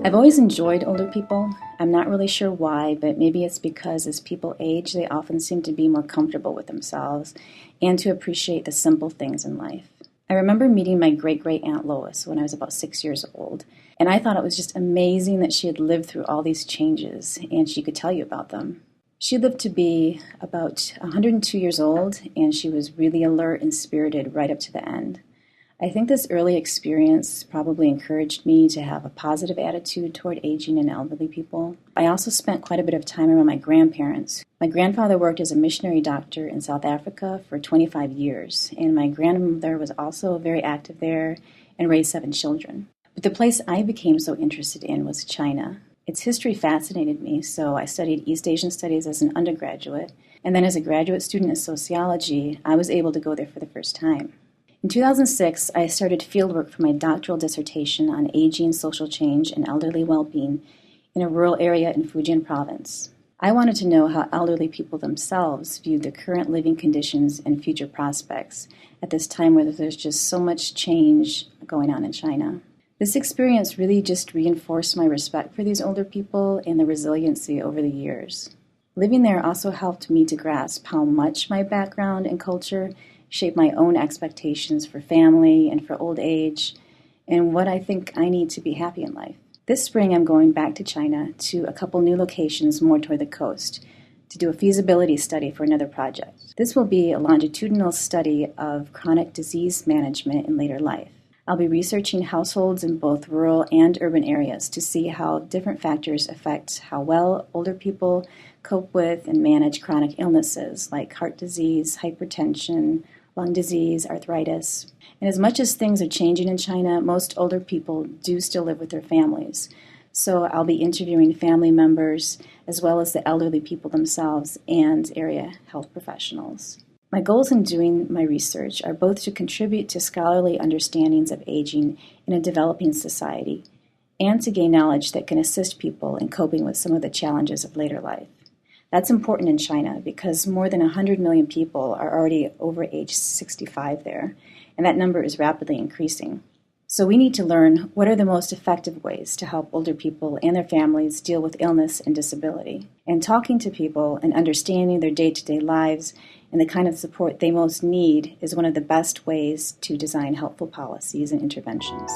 I've always enjoyed older people. I'm not really sure why, but maybe it's because as people age, they often seem to be more comfortable with themselves and to appreciate the simple things in life. I remember meeting my great-great-aunt Lois when I was about 6 years old, and I thought it was just amazing that she had lived through all these changes and she could tell you about them. She lived to be about 102 years old, and she was really alert and spirited right up to the end. I think this early experience probably encouraged me to have a positive attitude toward aging and elderly people. I also spent quite a bit of time around my grandparents. My grandfather worked as a missionary doctor in South Africa for 25 years, and my grandmother was also very active there and raised 7 children. But the place I became so interested in was China. Its history fascinated me, so I studied East Asian studies as an undergraduate, and then as a graduate student in sociology, I was able to go there for the first time. In 2006, I started fieldwork for my doctoral dissertation on aging, social change, and elderly well-being in a rural area in Fujian province. I wanted to know how elderly people themselves viewed their current living conditions and future prospects at this time where there's just so much change going on in China. This experience really just reinforced my respect for these older people and their resiliency over the years. Living there also helped me to grasp how much my background and culture shape my own expectations for family and for old age, and what I think I need to be happy in life. This spring, I'm going back to China to a couple new locations more toward the coast to do a feasibility study for another project. This will be a longitudinal study of chronic disease management in later life. I'll be researching households in both rural and urban areas to see how different factors affect how well older people cope with and manage chronic illnesses like heart disease, hypertension, lung disease, arthritis. And as much as things are changing in China, most older people do still live with their families. So I'll be interviewing family members as well as the elderly people themselves and area health professionals. My goals in doing my research are both to contribute to scholarly understandings of aging in a developing society and to gain knowledge that can assist people in coping with some of the challenges of later life. That's important in China because more than 100 million people are already over age 65 there, and that number is rapidly increasing. So we need to learn what are the most effective ways to help older people and their families deal with illness and disability. And talking to people and understanding their day-to-day lives and the kind of support they most need is one of the best ways to design helpful policies and interventions.